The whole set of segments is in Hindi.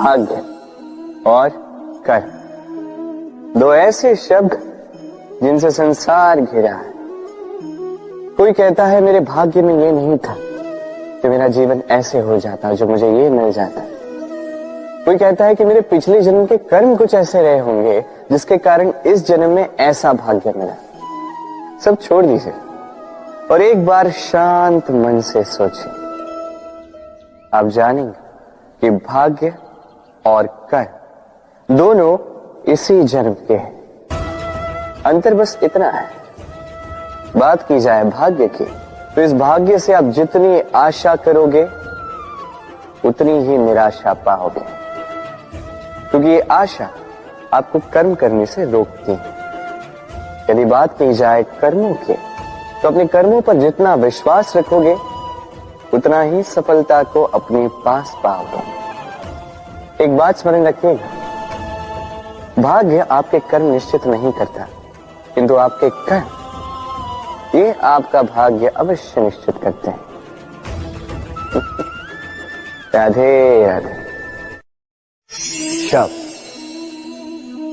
भाग्य और कर, दो ऐसे शब्द जिनसे संसार घिरा है। कोई कहता है मेरे भाग्य में ये नहीं था कि मेरा जीवन ऐसे हो जाता जो मुझे ये मिल जाता। कोई कहता है कि मेरे पिछले जन्म के कर्म कुछ ऐसे रहे होंगे जिसके कारण इस जन्म में ऐसा भाग्य मिला। सब छोड़ दीजिए और एक बार शांत मन से सोचिए। आप जानेंगे कि भाग्य और कर दोनों इसी जन्म के हैं। अंतर बस इतना है, बात की जाए भाग्य की तो इस भाग्य से आप जितनी आशा करोगे उतनी ही निराशा पाओगे, क्योंकि ये आशा आपको कर्म करने से रोकती है। यदि बात की जाए कर्मों की तो अपने कर्मों पर जितना विश्वास रखोगे उतना ही सफलता को अपने पास पाओगे। एक बात स्मरण रखिएगा, भाग्य आपके कर्म निश्चित नहीं करता, किंतु आपके कर्म ये आपका भाग्य अवश्य निश्चित करते हैं। राधे राधे। शब्द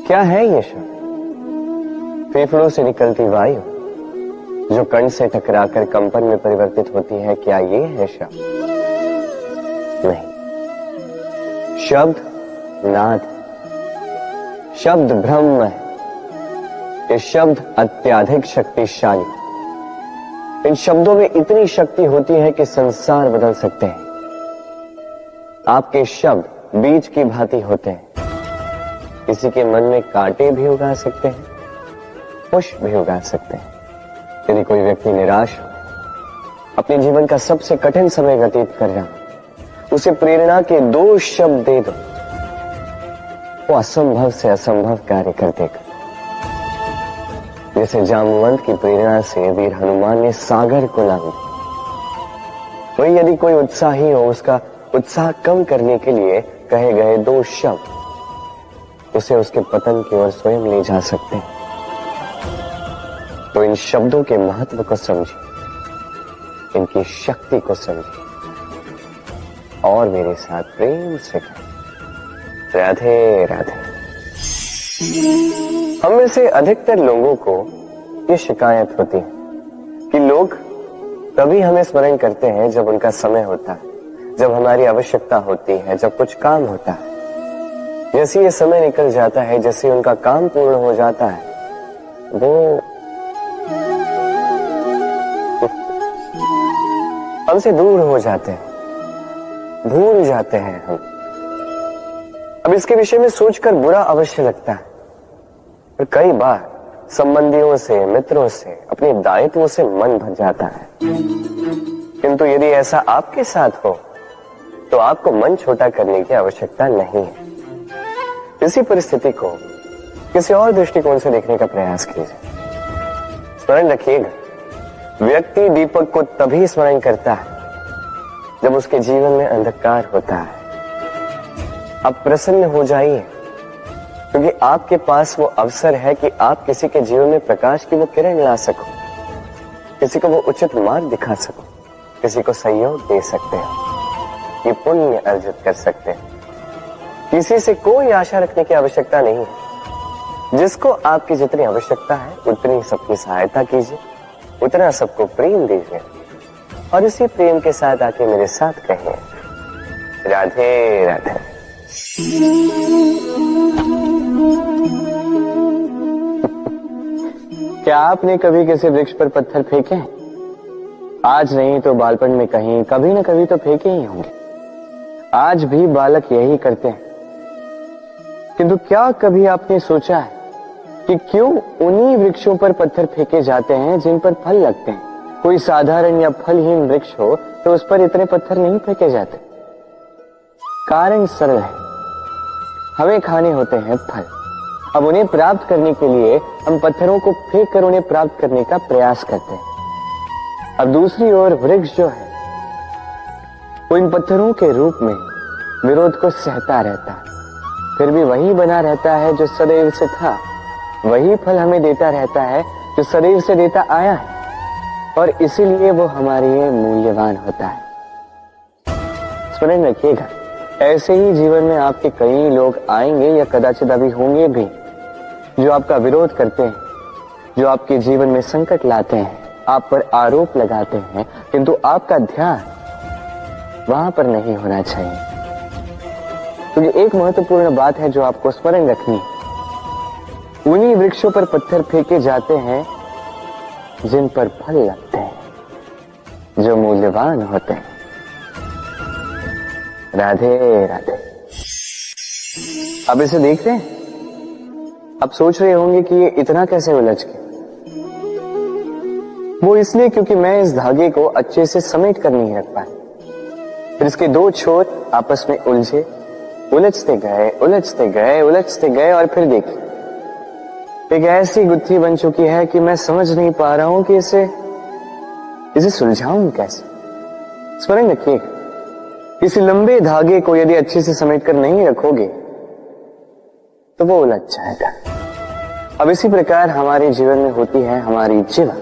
क्या है ये शब्द? फेफड़ों से निकलती वायु जो कण से टकराकर कंपन में परिवर्तित होती है, क्या ये है शब्द? नहीं, शब्द नाद, शब्द ब्रह्म है। ये शब्द अत्यधिक शक्तिशाली, इन शब्दों में इतनी शक्ति होती है कि संसार बदल सकते हैं। आपके शब्द बीज की भांति होते हैं, किसी के मन में कांटे भी उगा सकते हैं, पुष्प भी उगा सकते हैं। यदि कोई व्यक्ति निराश हो, अपने जीवन का सबसे कठिन समय व्यतीत कर रहा हो, उसे प्रेरणा के दो शब्द दे दो, वो असंभव से असंभव कार्य कर देगा। जैसे जामवंत की प्रेरणा से वीर हनुमान ने सागर को लांघा, वही यदि कोई उत्साही हो, उसका उत्साह कम करने के लिए कहे गए दो शब्द उसे उसके पतन की ओर स्वयं ले जा सकते हैं। तो इन शब्दों के महत्व को समझिए, इनकी शक्ति को समझिए और मेरे साथ प्रेम से कहें राधे राधे। हम में से अधिकतर लोगों को ये शिकायत होती है कि लोग तभी हमें स्मरण करते हैं जब उनका समय होता है, जब हमारी आवश्यकता होती है, जब कुछ काम होता है। जैसे ये समय निकल जाता है, जैसे उनका काम पूर्ण हो जाता है, वो हमसे दूर हो जाते हैं, भूल जाते हैं हम। अब इसके विषय में सोचकर बुरा अवश्य लगता है, पर कई बार संबंधियों से, मित्रों से, अपने दायित्वों से मन भर जाता है। किंतु यदि ऐसा आपके साथ हो तो आपको मन छोटा करने की आवश्यकता नहीं है। इसी परिस्थिति को किसी और दृष्टिकोण से देखने का प्रयास कीजिए। स्मरण रखिएगा, व्यक्ति दीपक को तभी स्मरण करता है जब उसके जीवन में अंधकार होता है। आप प्रसन्न हो जाइए, क्योंकि आपके पास वो अवसर है कि आप किसी के जीवन में प्रकाश की वो किरण ला सको, किसी को वो उचित मार्ग दिखा सको, किसी को सहयोग दे सकते हैं, ये पुण्य अर्जित कर सकते हैं। किसी से कोई आशा रखने की आवश्यकता नहीं है। जिसको आपकी जितनी आवश्यकता है उतनी सबकी सहायता कीजिए, उतना सबको प्रेम दीजिए और इसी प्रेम के साथ आके मेरे साथ कहें राधे राधे। क्या आपने कभी किसी वृक्ष पर पत्थर फेंके हैं? आज नहीं तो बालपन में कहीं कभी न कभी तो फेंके ही होंगे। आज भी बालक यही करते हैं। किंतु क्या कभी आपने सोचा है कि क्यों उन्हीं वृक्षों पर पत्थर फेंके जाते हैं जिन पर फल लगते हैं? कोई साधारण या फलहीन वृक्ष हो तो उस पर इतने पत्थर नहीं फेंके जाते। कारण सरल है, हमें खाने होते हैं फल। अब उन्हें प्राप्त करने के लिए हम पत्थरों को फेंक कर उन्हें प्राप्त करने का प्रयास करते हैं। अब दूसरी ओर वृक्ष जो है वो इन पत्थरों के रूप में विरोध को सहता रहता है, फिर भी वही बना रहता है जो सदैव से था, वही फल हमें देता रहता है जो सदैव से देता आया है, और इसीलिए वो हमारे लिए मूल्यवान होता है। स्मरण रखिएगा, ऐसे ही जीवन में आपके कई लोग आएंगे या कदाचित अभी होंगे भी, जो आपका विरोध करते हैं, जो आपके जीवन में संकट लाते हैं, आप पर आरोप लगाते हैं, किंतु आपका ध्यान वहां पर नहीं होना चाहिए। क्योंकि एक महत्वपूर्ण बात है जो आपको स्मरण रखनी है। उन्हीं वृक्षों पर पत्थर फेंके जाते हैं जिन पर फल लगते हैं, जो मूल्यवान होते हैं। राधे राधे। अब इसे देख रहे हैं? अब सोच रहे होंगे कि ये इतना कैसे उलझ गया। वो इसलिए क्योंकि मैं इस धागे को अच्छे से समेट कर नहीं रख पाया। फिर इसके दो छोर आपस में उलझे, उलझते गए, उलझते गए, उलझते गए, और फिर देखिए एक ऐसी गुत्थी बन चुकी है कि मैं समझ नहीं पा रहा हूं कि इसे सुलझाऊं कैसे। स्मरण रखिएगा, इस लंबे धागे को यदि अच्छे से समेट कर नहीं रखोगे तो वो उलझ जाएगा। अब इसी प्रकार हमारे जीवन में होती है हमारी जीवा,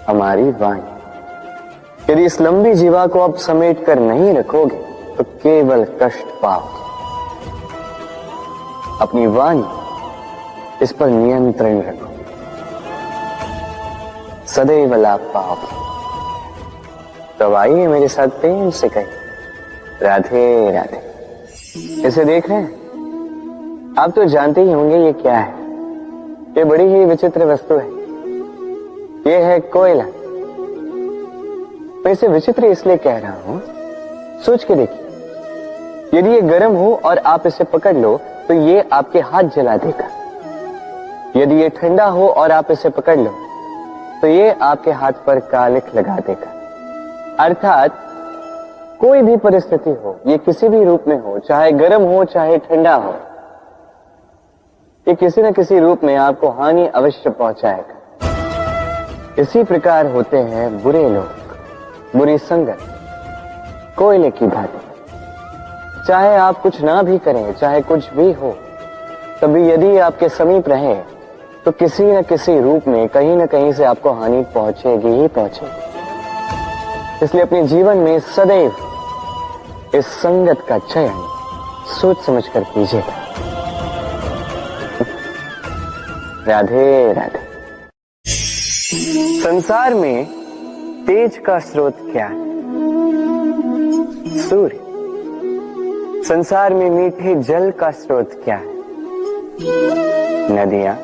हमारी वाणी। यदि इस लंबी जीवा को आप समेट कर नहीं रखोगे तो केवल कष्ट पाओगे। अपनी वाणी, इस पर नियंत्रण रखो, सदैव लाभ पाओगे। तो आइए मेरे साथ प्रेम से कहिए राधे राधे। इसे देख रहे हैं? आप तो जानते ही होंगे ये क्या है। ये बड़ी ही विचित्र वस्तु है। ये है कोयला। मैं इसे विचित्र इसलिए कह रहा हूं, सोच के देखिए, यदि ये गर्म हो और आप इसे पकड़ लो तो ये आपके हाथ जला देगा। यदि ये ठंडा हो और आप इसे पकड़ लो तो ये आपके हाथ पर कालिख लगा देगा। अर्थात कोई भी परिस्थिति हो, ये किसी भी रूप में हो, चाहे गर्म हो चाहे ठंडा हो, ये किसी न किसी रूप में आपको हानि अवश्य पहुंचाएगा। इसी प्रकार होते हैं बुरे लोग, बुरी संगत, कोयले की भांति। चाहे आप कुछ ना भी करें, चाहे कुछ भी हो, तभी यदि आपके समीप रहे तो किसी न किसी रूप में कहीं न कहीं से आपको हानि पहुंचेगी ही पहुंचेगी। इसलिए अपने जीवन में सदैव इस संगत का चयन सोच समझ कर कीजिएगा। राधे राधे। संसार में तेज का स्रोत क्या है? सूर्य। संसार में मीठे जल का स्रोत क्या है? नदियां।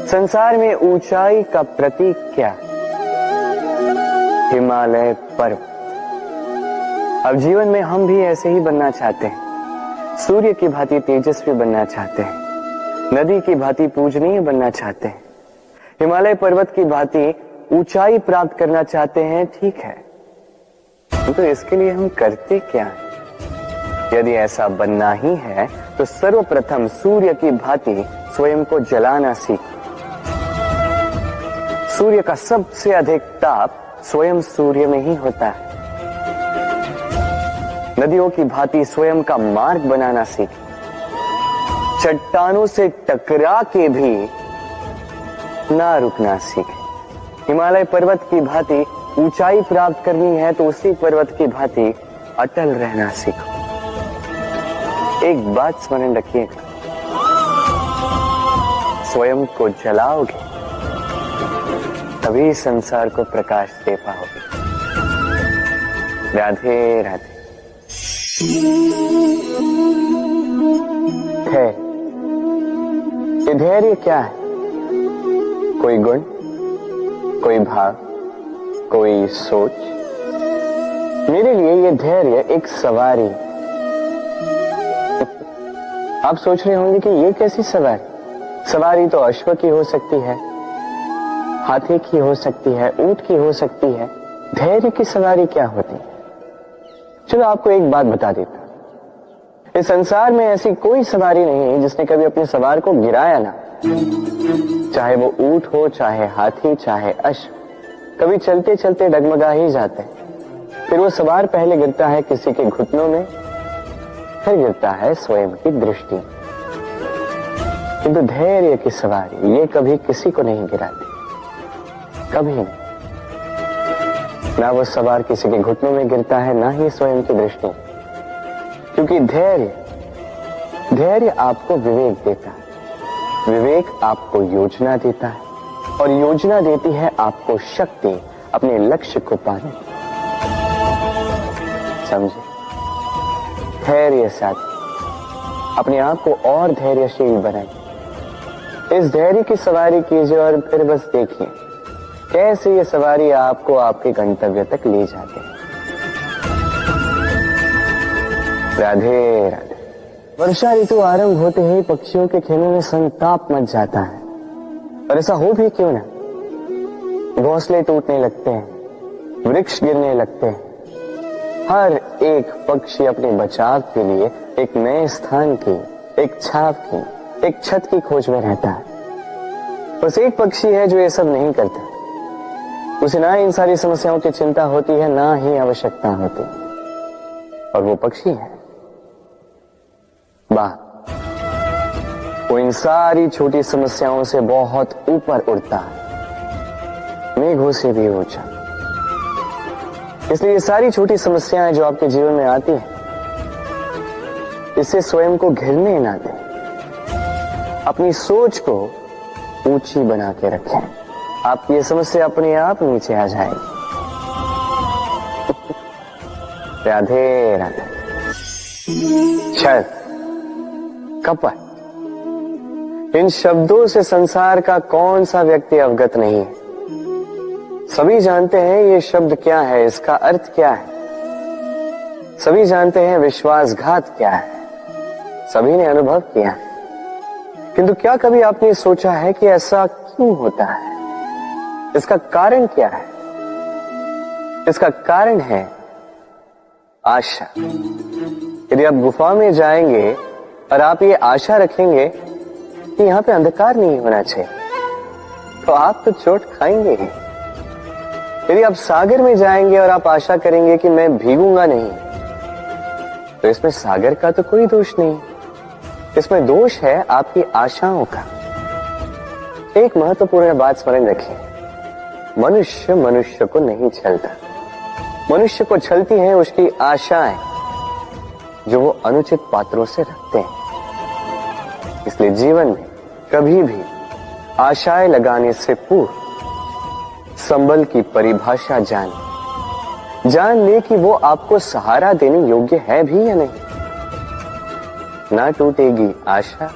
संसार में ऊंचाई का प्रतीक क्या है? हिमालय पर्वत। अब जीवन में हम भी ऐसे ही बनना चाहते हैं। सूर्य की भांति तेजस्वी बनना चाहते हैं, नदी की भांति पूजनीय बनना चाहते हैं, हिमालय पर्वत की भांति ऊंचाई प्राप्त करना चाहते हैं। ठीक है, तो इसके लिए हम करते क्या हैं? यदि ऐसा बनना ही है तो सर्वप्रथम सूर्य की भांति स्वयं को जलाना सीखो। सूर्य का सबसे अधिक ताप स्वयं सूर्य में ही होता है। नदियों की भांति स्वयं का मार्ग बनाना सीखें। चट्टानों से टकरा के भी ना रुकना सीखें। हिमालय पर्वत की भांति ऊंचाई प्राप्त करनी है तो उसी पर्वत की भांति अटल रहना सीखो। एक बात स्मरण रखिएगा, स्वयं को जलाओगे तभी संसार को प्रकाश दे पाओगे। राधे राधे। ये धैर्य क्या है? कोई गुण, कोई भाव, कोई सोच? मेरे लिए ये धैर्य एक सवारी। आप सोच रहे होंगे कि ये कैसी सवारी? सवारी तो अश्व की हो सकती है, हाथी की हो सकती है, ऊंट की हो सकती है। धैर्य की सवारी क्या होती है? चलो आपको एक बात बता देता हूं। इस संसार में ऐसी कोई सवारी नहीं है जिसने कभी अपने सवार को गिराया ना। चाहे वो ऊंट हो, चाहे हाथी, चाहे अश्व, कभी चलते चलते डगमगा ही जाते हैं। फिर वो सवार पहले गिरता है किसी के घुटनों में, फिर गिरता है स्वयं की दृष्टि। किंतु धैर्य की सवारी ये कभी किसी को नहीं गिराती, कभी नहीं। ना वो सवार किसी के घुटनों में गिरता है, ना ही स्वयं की दृष्टि। क्योंकि धैर्य आपको विवेक देता है, विवेक आपको योजना देता है, और योजना देती है आपको शक्ति अपने लक्ष्य को पाने की। समझे? धैर्य साथ अपने आप को और धैर्यशील बनाइए। इस धैर्य की सवारी कीजिए और फिर बस देखिए कैसे ये सवारी आपको आपके गंतव्य तक ले जाती है। राधे राधे। वर्षा ऋतु आरंभ होते ही पक्षियों के खेलों में संताप मच जाता है, और ऐसा हो भी क्यों ना। घोंसले टूटने लगते हैं, वृक्ष गिरने लगते हैं। हर एक पक्षी अपने बचाव के लिए एक नए स्थान की, एक छाप की, एक छत की खोज में रहता है। बस एक पक्षी है जो ये सब नहीं करता। उसे ना इन सारी समस्याओं की चिंता होती है, ना ही आवश्यकता होती, और वो पक्षी है बाघ। वो इन सारी छोटी समस्याओं से बहुत ऊपर उड़ता है, मेघों से भी ऊंचा। इसलिए ये सारी छोटी समस्याएं जो आपके जीवन में आती हैं, इससे स्वयं को घिरने ना दें। अपनी सोच को ऊंची बना के रखें, आपकी ये समस्या अपने आप नीचे आ जाएगी। राधे राधे। छल, कपट, इन शब्दों से संसार का कौन सा व्यक्ति अवगत नहीं है। सभी जानते हैं ये शब्द क्या है, इसका अर्थ क्या है। सभी जानते हैं विश्वासघात क्या है, सभी ने अनुभव किया है। किंतु क्या कभी आपने सोचा है कि ऐसा क्यों होता है? इसका कारण क्या है? इसका कारण है आशा। यदि आप गुफा में जाएंगे और आप ये आशा रखेंगे कि यहां पे अंधकार नहीं होना चाहिए, तो आप तो चोट खाएंगे ही। यदि आप सागर में जाएंगे और आप आशा करेंगे कि मैं भीगूंगा नहीं, तो इसमें सागर का तो कोई दोष नहीं, इसमें दोष है आपकी आशाओं का। एक महत्वपूर्ण बात स्मरण रखिए, मनुष्य को नहीं छलता। मनुष्य को छलती हैं उसकी आशाएं जो वो अनुचित पात्रों से रखते हैं। इसलिए जीवन में कभी भी आशाएं लगाने से पूर्व संबल की परिभाषा जान ले कि वो आपको सहारा देने योग्य है भी या नहीं। ना टूटेगी आशा,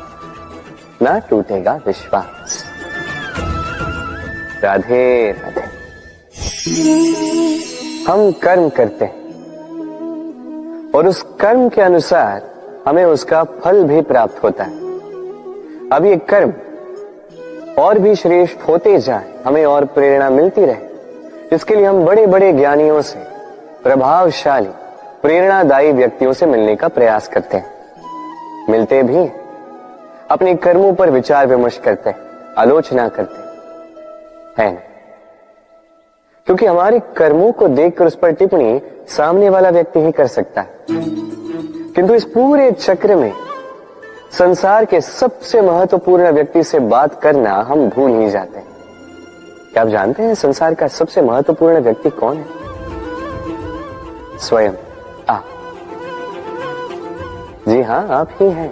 ना टूटेगा विश्वास। राधे राधे। हम कर्म करते हैं और उस कर्म के अनुसार हमें उसका फल भी प्राप्त होता है। अब ये कर्म और भी श्रेष्ठ होते जाए, हमें और प्रेरणा मिलती रहे, इसके लिए हम बड़े बड़े ज्ञानियों से, प्रभावशाली, प्रेरणादायी व्यक्तियों से मिलने का प्रयास करते हैं। मिलते भी अपने कर्मों पर विचार विमर्श करते हैं, आलोचना करते हैं, क्योंकि हमारे कर्मों को देखकर उस पर टिप्पणी सामने वाला व्यक्ति ही कर सकता है। किंतु इस पूरे चक्र में संसार के सबसे महत्वपूर्ण व्यक्ति से बात करना हम भूल ही जाते हैं। क्या आप जानते हैं संसार का सबसे महत्वपूर्ण व्यक्ति कौन है? स्वयं आप। जी हां, आप ही हैं।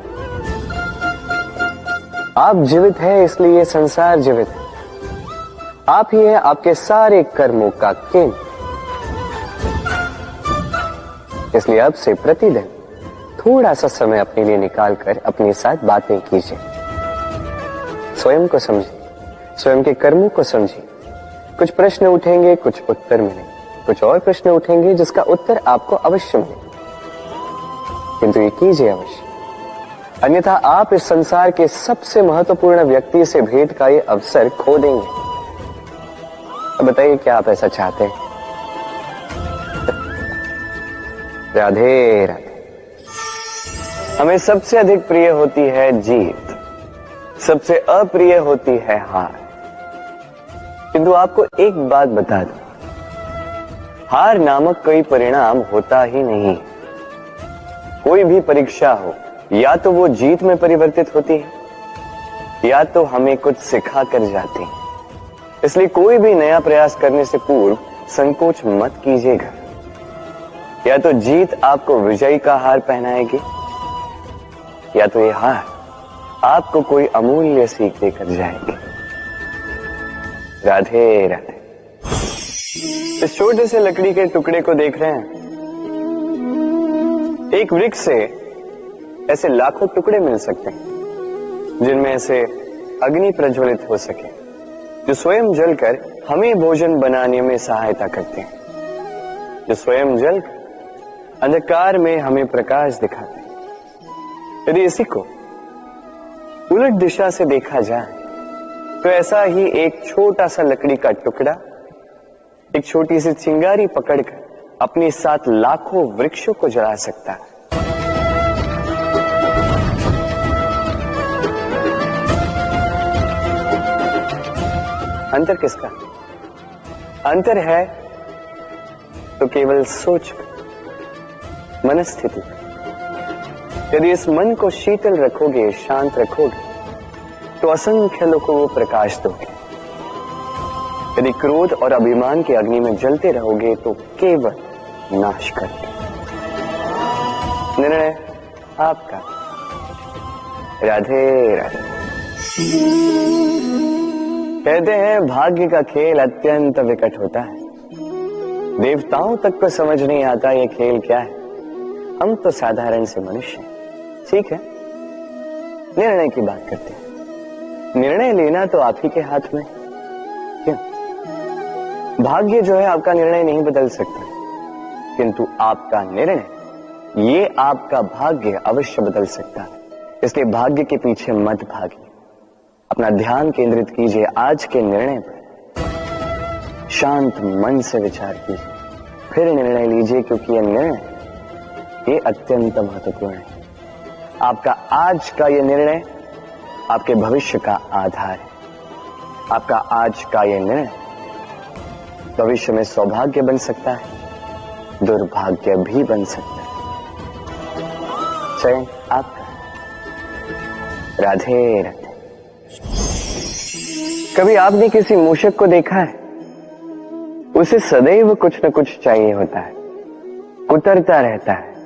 आप जीवित हैं, इसलिए संसार जीवित है। आप ही हैं आपके सारे कर्मों का केंद्र। इसलिए अब से प्रतिदिन थोड़ा सा समय अपने लिए निकालकर अपने साथ बातें कीजिए। स्वयं को समझिए, स्वयं के कर्मों को समझिए। कुछ प्रश्न उठेंगे, कुछ उत्तर मिलेंगे, कुछ और प्रश्न उठेंगे जिसका उत्तर आपको अवश्य मिलेगा, किंतु ये कीजिए अवश्य, अन्यथा आप इस संसार के सबसे महत्वपूर्ण व्यक्ति से भेंट का ये अवसर खो देंगे। अब बताइए, क्या आप ऐसा चाहते हैं? राधे राधे। हमें सबसे अधिक प्रिय होती है जीत, सबसे अप्रिय होती है हार। किंतु आपको एक बात बता दूं, हार नामक कोई परिणाम होता ही नहीं। कोई भी परीक्षा हो, या तो वो जीत में परिवर्तित होती है, या तो हमें कुछ सिखा कर जाती है। इसलिए कोई भी नया प्रयास करने से पूर्व संकोच मत कीजिएगा। या तो जीत आपको विजयी का हार पहनाएगी, या तो ये हार आपको कोई अमूल्य सीख देकर जाएगी। राधे राधे। इस छोटे से लकड़ी के टुकड़े को देख रहे हैं? एक वृक्ष से ऐसे लाखों टुकड़े मिल सकते हैं जिनमें से अग्नि प्रज्वलित हो सके, जो स्वयं जलकर हमें भोजन बनाने में सहायता करते हैं, जो स्वयं जलकर अंधकार में हमें प्रकाश दिखाते हैं। यदि इसी को उलट दिशा से देखा जाए तो ऐसा ही एक छोटा सा लकड़ी का टुकड़ा एक छोटी सी चिंगारी पकड़कर अपने साथ लाखों वृक्षों को जला सकता है। अंतर किसका? अंतर है तो केवल सोच, मनस्थिति। यदि इस मन को शीतल रखोगे, शांत रखोगे, तो असंख्य लोगों को प्रकाश दोगे। यदि क्रोध और अभिमान की अग्नि में जलते रहोगे तो केवल नाश करोगे। निर्णय आपका। राधे राधे। कहते हैं भाग्य का खेल अत्यंत विकट होता है। देवताओं तक को समझ नहीं आता ये खेल क्या है। हम तो साधारण से मनुष्य हैं। ठीक है, निर्णय की बात करते हैं। निर्णय लेना तो आप ही के हाथ में। क्यों? भाग्य जो है आपका निर्णय नहीं बदल सकता, किंतु आपका निर्णय ये आपका भाग्य अवश्य बदल सकता है। इसलिए भाग्य के पीछे मत भागिए। अपना ध्यान केंद्रित कीजिए आज के निर्णय पर। शांत मन से विचार कीजिए, फिर निर्णय लीजिए, क्योंकि यह निर्णय ये अत्यंत महत्वपूर्ण है। आपका आज का यह निर्णय आपके भविष्य का आधार है। आपका आज का यह निर्णय भविष्य में सौभाग्य बन सकता है, दुर्भाग्य भी बन सकता है। चयन आपका। राधे राधे। कभी आपने किसी मूषक को देखा है? उसे सदैव कुछ न कुछ चाहिए होता है, उतरता रहता है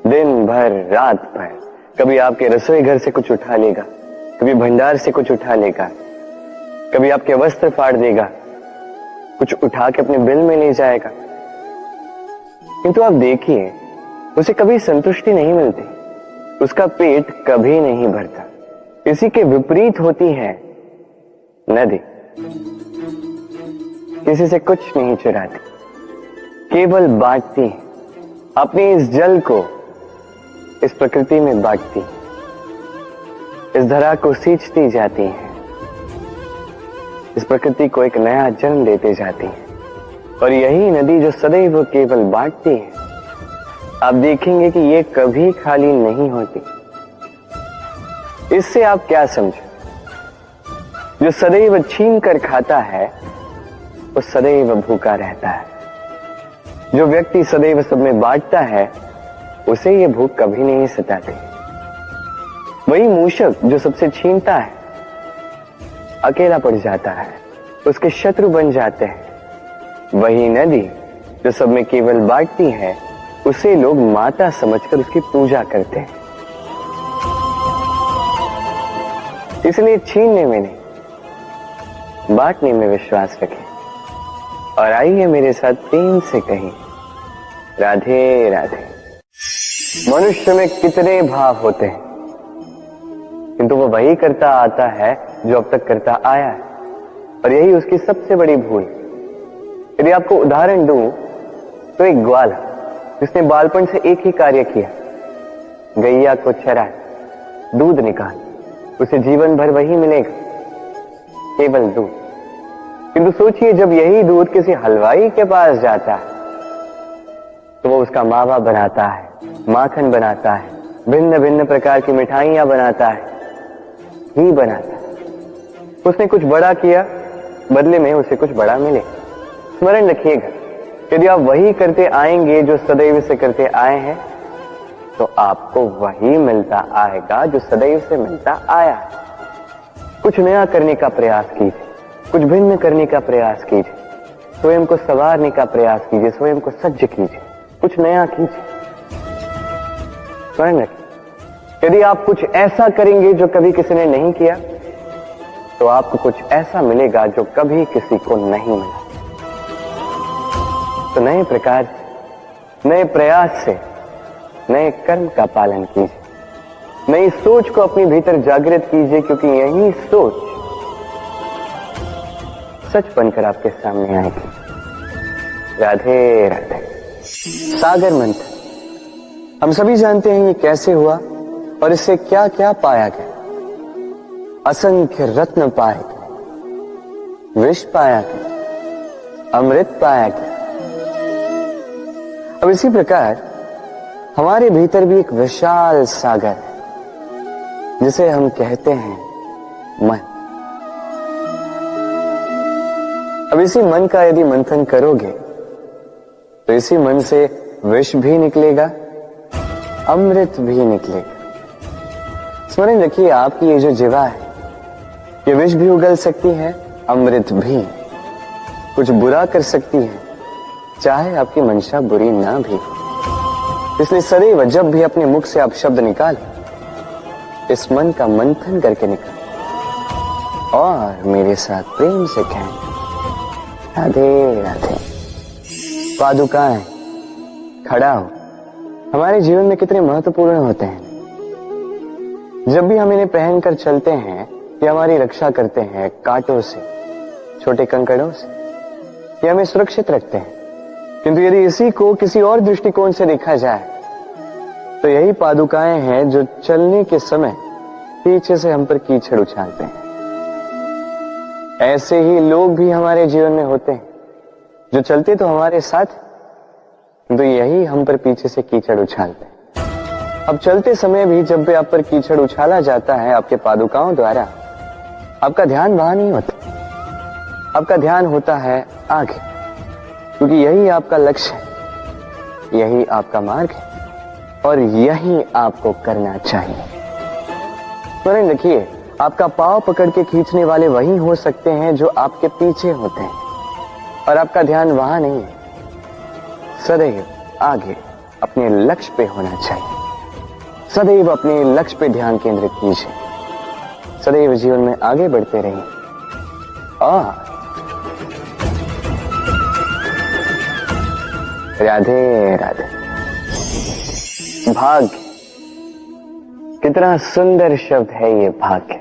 दिन भर रात भर। कभी आपके रसोई घर से कुछ उठा लेगा, कभी भंडार से कुछ उठा लेगा, कभी आपके वस्त्र फाड़ देगा, कुछ उठा के अपने बिल में ले जाएगा। किंतु आप देखिए, उसे कभी संतुष्टि नहीं मिलती, उसका पेट कभी नहीं भरता। इसी के विपरीत होती है नदी। किसी से कुछ नहीं चुराती, केवल बांटती है। अपने इस जल को इस प्रकृति में बांटती, इस धरा को सींचती जाती है, इस प्रकृति को एक नया जन्म देते जाती है। और यही नदी जो सदैव केवल बांटती है, आप देखेंगे कि ये कभी खाली नहीं होती। इससे आप क्या समझे? जो सदैव छीन कर खाता है वो सदैव भूखा रहता है। जो व्यक्ति सदैव सब में बांटता है उसे ये भूख कभी नहीं सताती। वही मूषक जो सबसे छीनता है अकेला पड़ जाता है, उसके शत्रु बन जाते हैं। वही नदी जो सब में केवल बांटती है उसे लोग माता समझकर उसकी पूजा करते हैं। इसलिए छीनने में नहीं, बांटने में विश्वास रखें। और आइए मेरे साथ प्रेम से कहें, राधे राधे। मनुष्य में कितने भाव होते हैं, किंतु वो वही करता आता है जो अब तक करता आया है, और यही उसकी सबसे बड़ी भूल। यदि आपको उदाहरण दूं तो एक ग्वाल जिसने बालपन से एक ही कार्य किया, गैया को चराया, दूध निकाल, उसे जीवन भर वही मिलेगा, केवल दूध। किंतु सोचिए, जब यही दूध किसी हलवाई के पास जाता है तो वो उसका मावा बनाता है, माखन बनाता है, भिन्न भिन्न प्रकार की मिठाइयां बनाता है, घी बनाता है। उसने कुछ बड़ा किया, बदले में उसे कुछ बड़ा मिले। स्मरण रखिएगा, यदि आप वही करते आएंगे जो सदैव से करते आए हैं तो आपको वही मिलता आएगा जो सदैव से मिलता आया है। कुछ नया करने का प्रयास कीजिए, कुछ भिन्न करने का प्रयास कीजिए, स्वयं को संवारने का प्रयास कीजिए, स्वयं को सज्ज कीजिए, कुछ नया कीजिए। स्वयं रखिए, यदि आप कुछ ऐसा करेंगे जो कभी किसी ने नहीं किया, तो आपको कुछ ऐसा मिलेगा जो कभी किसी को नहीं मिला। तो नए प्रकार, नए प्रयास से नए कर्म का पालन कीजिए, नई सोच को अपने भीतर जागृत कीजिए, क्योंकि यही सोच सच बनकर आपके सामने आएगी। राधे राधे। सागर मंथन, हम सभी जानते हैं ये कैसे हुआ और इससे क्या क्या पाया गया। असंख्य रत्न पाए गए, विष पाया गया, अमृत पाया गया। अब इसी प्रकार हमारे भीतर भी एक विशाल सागर है, जिसे हम कहते हैं मन। अब इसी मन का यदि मंथन करोगे तो इसी मन से विष भी निकलेगा, अमृत भी निकलेगा। स्मरण रखिए, आपकी ये जो जीवा है, ये विष भी उगल सकती है, अमृत भी। कुछ बुरा कर सकती है, चाहे आपकी मंशा बुरी ना भी हो। इसलिए सदैव जब भी अपने मुख से आप शब्द निकालें, इस मन का मंथन करके निकालें और मेरे साथ प्रेम से कहें राधे राधे। पादुकाएं, खड़ा हो, हमारे जीवन में कितने महत्वपूर्ण होते हैं। जब भी हम इन्हें पहनकर चलते हैं, ये हमारी रक्षा करते हैं कांटों से, छोटे कंकड़ों से, ये हमें सुरक्षित रखते हैं। किंतु यदि इसी को किसी और दृष्टिकोण से देखा जाए, तो यही पादुकाएं हैं जो चलने के समय पीछे से हम पर कीचड़ उछालते हैं। ऐसे ही लोग भी हमारे जीवन में होते हैं, जो चलते तो हमारे साथ, तो यही हम पर पीछे से कीचड़ उछालते हैं। अब चलते समय भी जब भी आप पर कीचड़ उछाला जाता है आपके पादुकाओं द्वारा, आपका ध्यान वहां नहीं होता, आपका ध्यान होता है आगे, क्योंकि यही आपका लक्ष्य है, यही आपका मार्ग है और यही आपको करना चाहिए। स्मरण रखिए, आपका पांव पकड़ के खींचने वाले वही हो सकते हैं जो आपके पीछे होते हैं, और आपका ध्यान वहां नहीं है, सदैव आगे अपने लक्ष्य पे होना चाहिए। सदैव अपने लक्ष्य पे ध्यान केंद्रित कीजिए, सदैव जीवन में आगे बढ़ते रहिए। और राधे राधे। भाग्य, कितना सुंदर शब्द है ये भाग्य,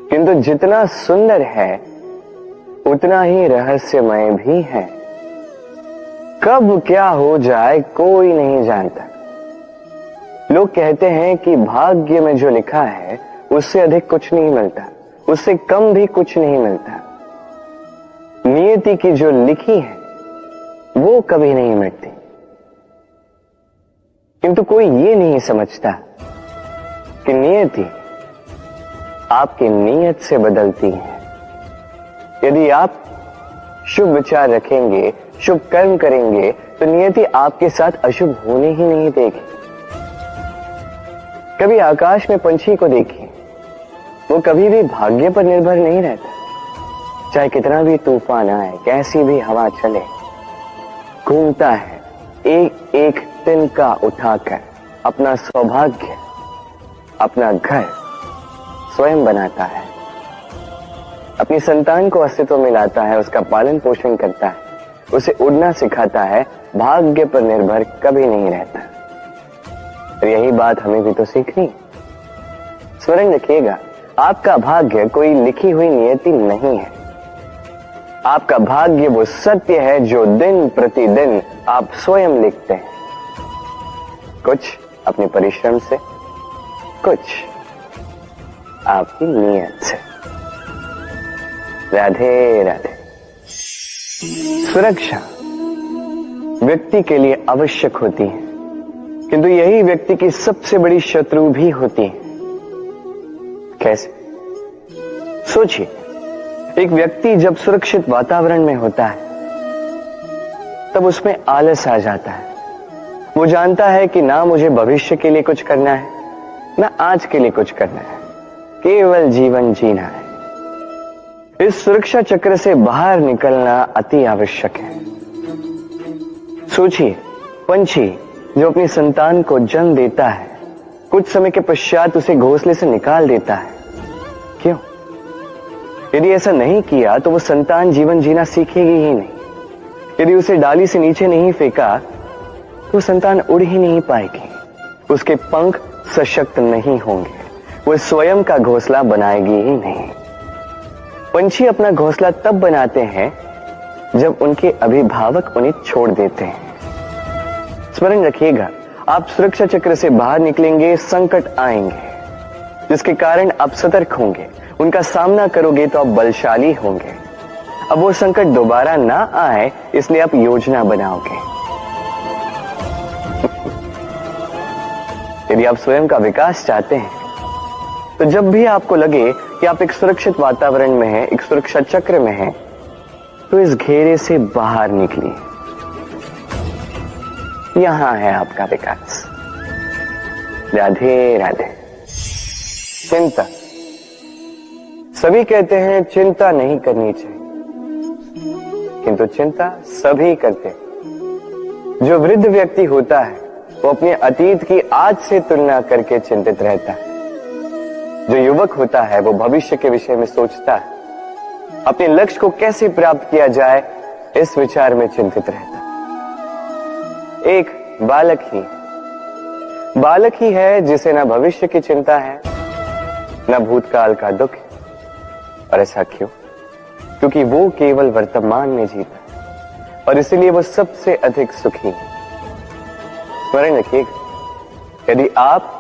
किंतु जितना सुंदर है उतना ही रहस्यमय भी है। कब क्या हो जाए कोई नहीं जानता। लोग कहते हैं कि भाग्य में जो लिखा है उससे अधिक कुछ नहीं मिलता, उससे कम भी कुछ नहीं मिलता। नियति की जो लिखी है वो कभी नहीं मिटती, किंतु कोई ये नहीं समझता कि नियति आपकी नीयत से बदलती है। यदि आप शुभ विचार रखेंगे, शुभ कर्म करेंगे, तो नियति आपके साथ अशुभ होने ही नहीं देगी। कभी आकाश में पंछी को देखिए, वो कभी भी भाग्य पर निर्भर नहीं रहता। चाहे कितना भी तूफान आए, कैसी भी हवा चले, घूमता है, एक एक तिनका उठाकर अपना सौभाग्य, अपना घर स्वयं बनाता है, अपनी संतान को अस्तित्व में लाता है, उसका पालन पोषण करता है, उसे उड़ना सिखाता है, भाग्य पर निर्भर कभी नहीं रहता। और यही बात हमें भी तो सीखनी है। स्मरण रखिएगा, आपका भाग्य कोई लिखी हुई नियति नहीं है। आपका भाग्य वो सत्य है जो दिन प्रतिदिन आप स्वयं लिखते हैं, कुछ अपने परिश्रम से, कुछ आपकी नियत से। राधे राधे। सुरक्षा व्यक्ति के लिए आवश्यक होती है, किंतु यही व्यक्ति की सबसे बड़ी शत्रु भी होती है। कैसे? सोचिए, एक व्यक्ति जब सुरक्षित वातावरण में होता है तब उसमें आलस आ जाता है। वो जानता है कि ना मुझे भविष्य के लिए कुछ करना है, ना आज के लिए कुछ करना है, केवल जीवन जीना है। इस सुरक्षा चक्र से बाहर निकलना अति आवश्यक है। सोचिए, पंछी जो अपनी संतान को जन्म देता है, कुछ समय के पश्चात उसे घोंसले से निकाल देता है। क्यों? यदि ऐसा नहीं किया तो वो संतान जीवन जीना सीखेगी ही नहीं। यदि उसे डाली से नीचे नहीं फेंका तो संतान उड़ ही नहीं पाएगी, उसके पंख सशक्त नहीं होंगे, वो स्वयं का घोंसला बनाएगी ही नहीं। पंछी अपना घोंसला तब बनाते हैं जब उनके अभिभावक उन्हें छोड़ देते हैं। स्मरण रखिएगा, आप सुरक्षा चक्र से बाहर निकलेंगे, संकट आएंगे जिसके कारण आप सतर्क होंगे, उनका सामना करोगे तो आप बलशाली होंगे। अब वो संकट दोबारा ना आए इसलिए आप योजना बनाओगे। यदि आप स्वयं का विकास चाहते हैं तो जब भी आपको लगे कि आप एक सुरक्षित वातावरण में हैं, एक सुरक्षा चक्र में हैं, तो इस घेरे से बाहर निकलिए। यहां है आपका विकास। राधे राधे। चिंता। सभी कहते हैं चिंता नहीं करनी चाहिए, किंतु चिंता सभी करते हैं। जो वृद्ध व्यक्ति होता है वो अपने अतीत की आज से तुलना करके चिंतित रहता है। जो युवक होता है वो भविष्य के विषय में सोचता है, अपने लक्ष्य को कैसे प्राप्त किया जाए इस विचार में चिंतित रहता है। एक बालक ही है जिसे न भविष्य की चिंता है न भूतकाल का दुख है। और ऐसा क्यों? क्योंकि वो केवल वर्तमान में जीता है और इसलिए वो सबसे अधिक सुखी है। स्मरण रखिएगा, यदि आप